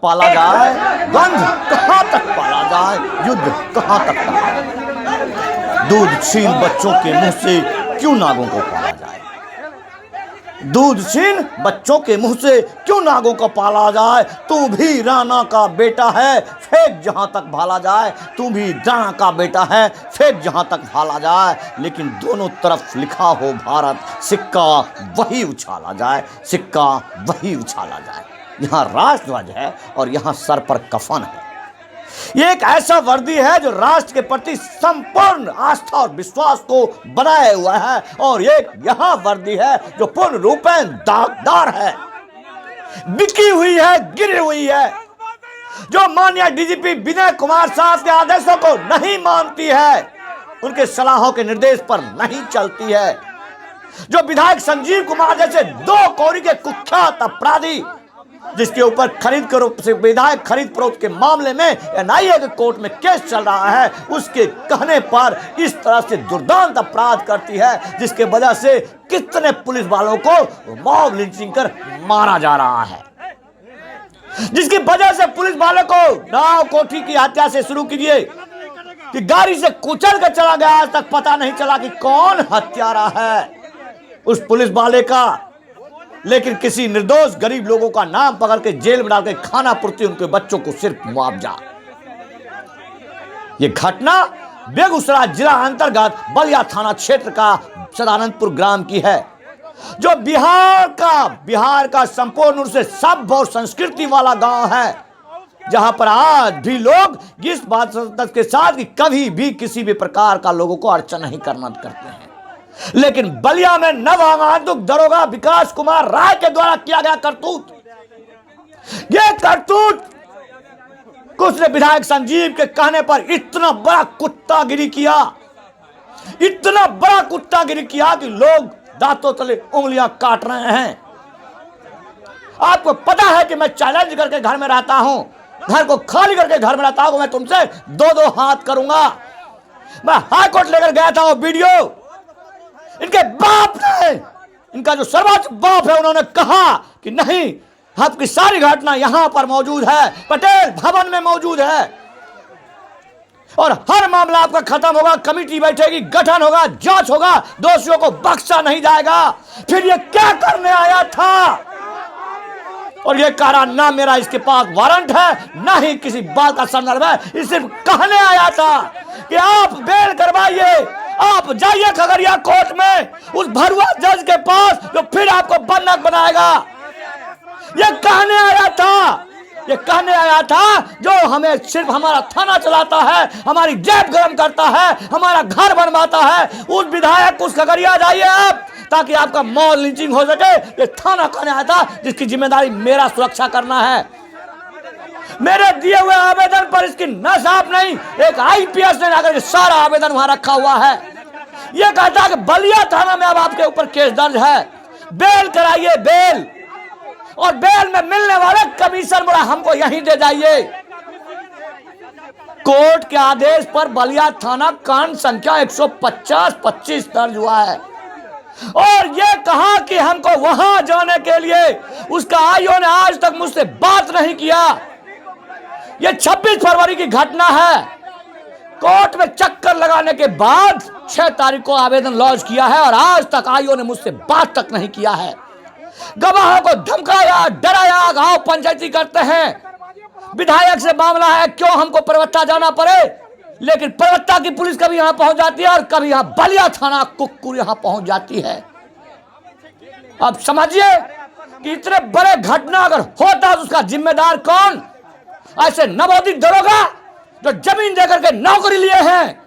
पाला जाए, गंध कहां तक पाला जाए, युद्ध कहां तक पाला जाए। दूधशील बच्चों के मुंह से क्यों नागों को पाला जाए, दूधशील बच्चों के मुंह से क्यों नागों को पाला जाए। तू भी राणा का बेटा है, फेंक जहां तक भाला जाए, तू भी राणा का बेटा है, फेंक जहां तक भाला जाए। लेकिन दोनों तरफ लिखा हो भारत, सिक्का वही उछाला जाए, सिक्का वही उछाला जाए। यहाँ राष्ट्रध्वज है और यहाँ सर पर कफन है। ये एक ऐसा वर्दी है जो राष्ट्र के प्रति संपूर्ण आस्था और विश्वास को बनाए हुआ है, और एक यहां वर्दी है जो पूर्ण रूपेण दागदार है, बिकी हुई है, गिरी हुई है, जो माननीय डीजीपी विनय कुमार साहब के आदेशों को नहीं मानती है, उनके सलाहों के निर्देश पर नहीं चलती है, जो विधायक संजीव कुमार जैसे 2 कौड़ी के कुख्यात अपराधी, जिसके ऊपर विधायक खरीद फरोख्त के मामले में एनआईए के कोर्ट में केस चल रहा है, उसके कहने पर इस तरह से दुर्दांत अपराध करती है, जिसके वजह से कितने पुलिस वालों को मॉब लिंचिंग कर मारा जा रहा है, जिसकी वजह से पुलिस वालों को नाव कोठी की हत्या से शुरू कीजिए कि गाड़ी से कुचल कर चला गया, आज तक पता नहीं चला कि कौन हत्यारा है उस पुलिस वाले का। लेकिन किसी निर्दोष गरीब लोगों का नाम पकड़ के जेल में डाल के खाना पूर्ति, उनके बच्चों को सिर्फ मुआवजा। यह घटना बेगूसराय जिला अंतर्गत बलिया थाना क्षेत्र का सदानंदपुर ग्राम की है, जो बिहार का संपूर्ण रूप से सभ्य और संस्कृति वाला गांव है, जहां पर आज भी लोग इस बात के साथ कि कभी भी किसी भी प्रकार का लोगों को अड़चन नहीं करना करते हैं। लेकिन बलिया में नवागंतुक दरोगा विकास कुमार राय के द्वारा किया गया करतूत, यह करतूत उसने विधायक संजीव के कहने पर इतना बड़ा कुत्तागिरी किया, इतना बड़ा कुत्तागिरी किया कि लोग दांतों तले उंगलियां काट रहे हैं। आपको पता है कि मैं चैलेंज करके घर में रहता हूं, घर को खाली करके घर में रहता हूं, मैं तुमसे 2-2 हाथ करूंगा। मैं हाई कोर्ट लेकर गया था, वो वीडियो इनके बाप ने, इनका जो सर्वोच्च बाप है, उन्होंने कहा कि नहीं, आपकी सारी घटना यहां पर मौजूद है, पटेल भवन में मौजूद है, और हर मामला आपका खत्म होगा, कमेटी बैठेगी, गठन होगा, जांच होगा, दोषियों को बख्शा नहीं जाएगा। फिर ये क्या करने आया था? और ये कह रहा ना मेरा इसके पास वारंट है, ना ही किसी बात का संदर्भ है, ये सिर्फ कहने आया था कि आप बेल करवाइए, आप जाइए खगड़िया कोर्ट में उस भरुआ जज के पास जो फिर आपको बंधक बनाएगा। ये कहने आया था, ये कहने आया था जो हमें सिर्फ हमारा थाना चलाता है, हमारी जेब गर्म करता है, हमारा घर बनवाता है, उस विधायक उस खगड़िया जाइए आप, ताकि आपका मॉब लिंचिंग हो सके। ये थाना कहने आया था जिसकी जिम्मेदारी मेरा सुरक्षा करना है। मेरे दिए हुए आवेदन पर इसकी न साफ नहीं, एक आईपीएस ने आकर सारा आवेदन वहां रखा हुआ है। यह कहता है कि बलिया थाना में अब आपके ऊपर केस दर्ज है, बेल कराइए, बेल, और बेल में मिलने वाले कमीशन बोला हमको यहीं दे जाइए। कोर्ट के आदेश पर बलिया थाना कांड संख्या 150-25 दर्ज हुआ है, और यह कहा कि हमको वहां जाने के लिए उसका आईओ ने आज तक मुझसे बात नहीं किया। यह 26 फरवरी की घटना है। कोर्ट में चक्कर लगाने के बाद 6 तारीख को आवेदन लॉन्च किया है, और आज तक आईओ ने मुझसे बात तक नहीं किया है। गवाहों को धमकाया, डराया, गांव पंचायती करते हैं, विधायक से मामला है, क्यों हमको परवत्ता जाना पड़े। लेकिन परवत्ता की पुलिस कभी यहां पहुंच जाती है और कभी यहां बलिया थाना कुक्कुर यहां पहुंच जाती है। अब समझिए कि इतने बड़े घटना अगर होता तो उसका जिम्मेदार कौन? ऐसे नवोदित दरोगा जो जमीन देकर के नौकरी लिए हैं,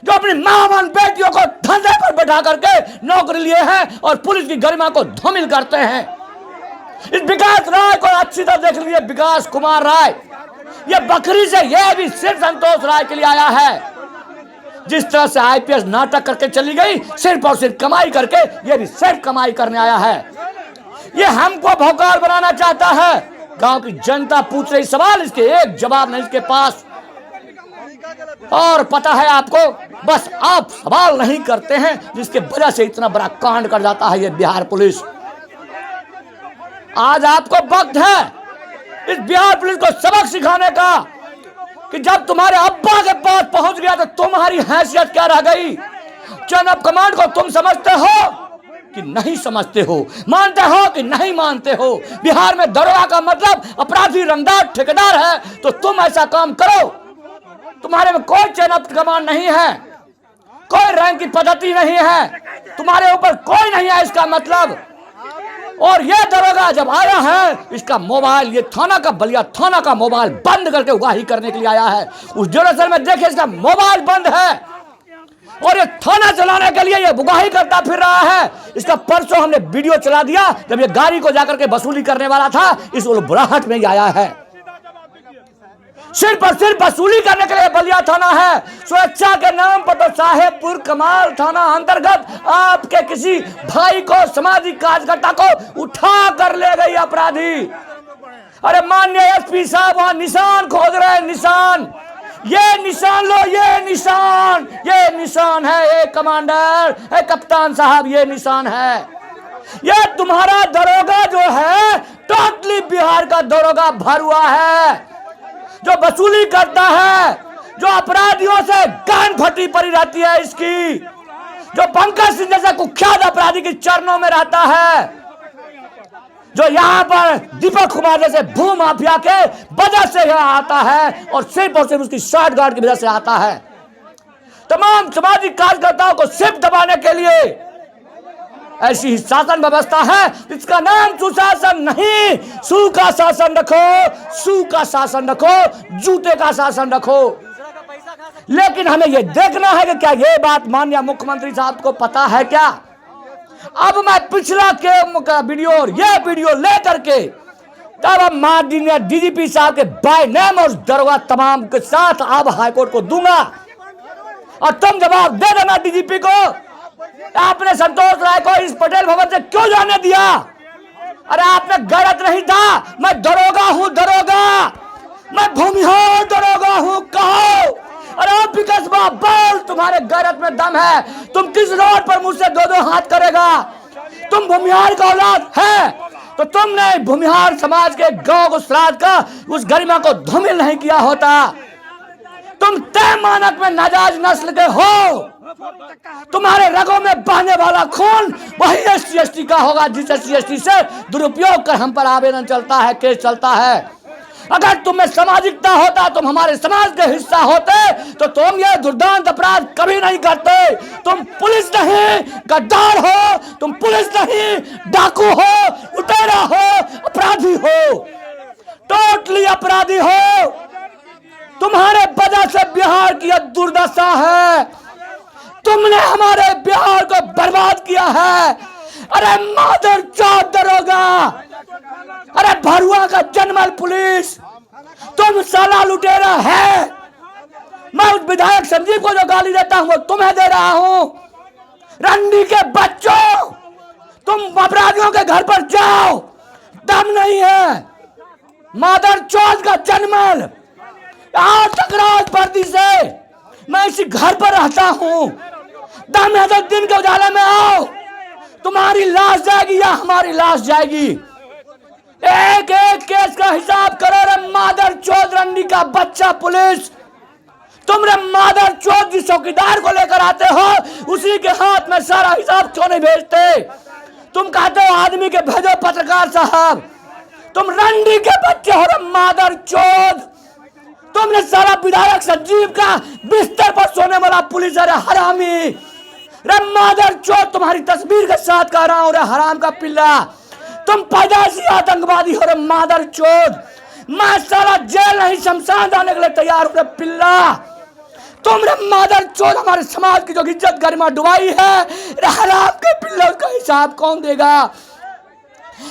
जो अपनी मां बहन बेटियों को धंधे पर बैठा करके नौकरी लिए हैं और पुलिस की गरिमा को धूमिल करते हैं। इस विकास राय को अच्छी तरह देख लीजिए, विकास कुमार राय, ये बकरी से यह भी सिर्फ संतोष राय के लिए आया है। जिस तरह से आईपीएस नाटक करके चली गई, सिर्फ और सिर्फ कमाई करके, ये भी सिर्फ कमाई करने आया है। ये हमको भौकाल बनाना चाहता है। गांव की जनता पूछ रही सवाल, इसके एक जवाब नहीं इसके पास। और पता है आपको, बस आप सवाल नहीं करते हैं, जिसके वजह से इतना बड़ा कांड कर जाता है ये बिहार पुलिस। आज आपको वक्त है इस बिहार पुलिस को सबक सिखाने का कि जब तुम्हारे अब्बा के पास पहुंच गया तो तुम्हारी हैसियत क्या रह गई। चेन ऑफ कमांड को तुम समझते हो कि नहीं समझते हो, मानते हो कि नहीं मानते हो। बिहार में दरोगा का मतलब अपराधी, रंगदार, ठेकेदार है, तो तुम ऐसा काम करो। तुम्हारे में कोई चेन ऑफ कमांड नहीं है, कोई रैंक की पद्धति नहीं है, तुम्हारे ऊपर कोई नहीं है इसका मतलब। और ये दरोगा जब आया है, इसका मोबाइल, ये थाना का, बलिया थाना का मोबाइल बंद करके उगाही करने के लिए आया है। उस ड्यूरेशन में देखिए इसका मोबाइल बंद है और ये थाना चलाने के लिए ये उगाही करता फिर रहा है। इसका परसों हमने वीडियो चला दिया जब ये गाड़ी को जाकर के वसूली करने वाला था, इस बुलाहट में ही आया है। सिर्फ और सिर्फ वसूली करने के लिए बलिया थाना है। सुरक्षा के नाम पर तो साहेबपुर कमाल थाना अंतर्गत आपके किसी भाई को, सामाजिक कार्यकर्ता को उठा कर ले गई अपराधी। अरे माननीय एसपी साहब वहां निशान खोज रहे हैं, निशान, ये निशान लो, ये निशान है, ये कमांडर है, कप्तान साहब, ये निशान है। ये तुम्हारा दरोगा जो है टोटली बिहार का दरोगा भरुआ है, जो वसूली करता है, जो अपराधियों से कान फटी पड़ी रहती है इसकी, जो पंकज सिंह जैसे कुख्यात अपराधी के चरणों में रहता है, जो यहाँ पर दीपक कुमार जैसे भू माफिया के वजह से यहाँ आता है और सिर्फ उसकी शॉर्ट गार्ड की वजह से आता है। तमाम सामाजिक कार्यकर्ताओं को सिर्फ दबाने के लिए ऐसी ही शासन व्यवस्था है जिसका नाम सुशासन नहीं, सू का शासन रखो, सू का शासन रखो, जूते का शासन रखो। लेकिन हमें यह देखना है कि क्या ये बात माननीय मुख्यमंत्री साहब को पता है क्या। अब मैं पिछला के वीडियो और ये वीडियो लेकर के तब अब माननीय डीजीपी साहब के बाय नेम और दरोगा तमाम के साथ अब हाईकोर्ट को दूंगा और तुम जवाब दे देना डीजीपी को। आपने संतोष राय को इस पटेल भवन से क्यों जाने दिया? अरे आपने गलत नहीं था, मैं दरोगा हूं, दरोगा, मैं भूमिहार दरोगा हूं, कहो। अरे विकास बोल, तुम्हारे गैरत में दम है, तुम किस रोड पर मुझसे दो दो हाथ करेगा? तुम भूमिहार का औलाद है तो तुमने भूमिहार समाज के गांव को श्राद्ध का उस गरिमा को धूमिल नहीं किया होता। तुम तय मानक में नाजायज नस्ल के हो, तुम्हारे रगों में बहने वाला खून वही SC/ST का होगा जिस SC/ST से दुरुपयोग कर हम पर आवेदन चलता है, केस चलता है। अगर तुम्हें सामाजिकता होता, तुम हमारे समाज के हिस्सा होते तो तुम ये दुर्दांत अपराध कभी नहीं करते। तुम पुलिस नहीं गद्दार हो, तुम पुलिस नहीं डाकू हो, लुटेरा हो, अपराधी हो, टोटली अपराधी हो। तुम्हारे वजह से बिहार की यह दुर्दशा है, तुमने हमारे बिहार को बर्बाद किया है। अरे मादर चौथ दरोगा, अरे भरुआ का जनमल पुलिस, तुम साला लुटेरा है। मैं उस विधायक संजीव को जो गाली देता हूं वो तुम्हें दे रहा हूं। रंडी के बच्चों, तुम अपराधियों के घर पर जाओ, दम नहीं है। मादर चौथ का जनमल, आज तकरार पर्दी से मैं इसी घर पर रहता हूं, दम है तो दिन के उजाले में आओ, तुम्हारी लाश जाएगी या हमारी लाश जाएगी। एक एक केस का हिसाब करो रे मादर चौथ रंडी का बच्चा पुलिस। तुम रे मादर चौथ जिस चौकीदार को लेकर आते हो उसी के हाथ में सारा हिसाब क्यों नहीं भेजते? तुम कहते हो आदमी के भेजो पत्रकार साहब, तुम रंडी के बच्चे हो रे मादर चौथ। तुमने सारा विधायक संजीव का बिस्तर पर सोने वाला पुलिस, अरे हरामी, रे मादर चौथ, तुम्हारी तस्वीर के साथ कह रहा हूं रे हराम का पिल्ला, तुम पैदाइशी आतंकवादी हो रे मादर चौथ। मैं सारा जेल नहीं शमशान जाने के लिए तैयार हूं रे पिल्ला। तुम रे मादर चौथ हमारे समाज की जो इज्जत गरिमा डुबाई है, रे हराम के पिल्ला, उसका हिसाब कौन देगा?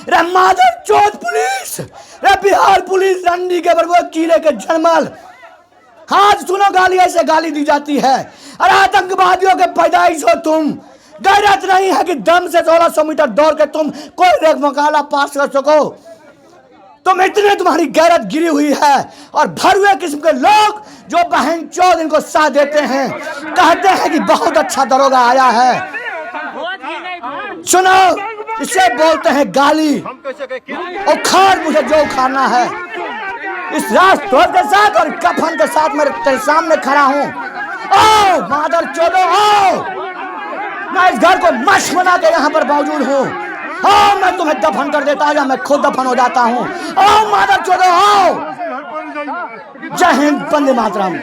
रे मादर चौथ पुलिस, रे बिहार पुलिस रंडी के बरबो कीड़े के जनमल। आज सुनो गाली ऐसे गाली दी जाती है। अरे आतंकवादियों के पैदाइश हो तुम, गैरत नहीं है कि दम से 1600 मीटर दौड़ के तुम कोई रेख मुकाबला पास कर सको। तुम इतने, तुम्हारी गैरत गिरी हुई है। और भरुए किस्म के लोग जो बहन चौथ इनको साथ देते हैं, कहते हैं कि बहुत अच्छा दरोगा आया है। सुनो, इसे बोलते हैं गाली। उखाड़ मुझे जो उखाड़ना है। इस राष्ट्रध्वज के साथ और कफन के साथ मैं तेरे सामने खड़ा हूं। ओ मादर चोदो, आओ, मैं इस घर को मश बना के यहाँ पर मौजूद हूँ। आओ, मैं तुम्हें दफन कर देता हूँ या मैं खुद दफन हो जाता हूँ। आओ मादर चोदो, आओ। जय हिंद, वंदे मातरम।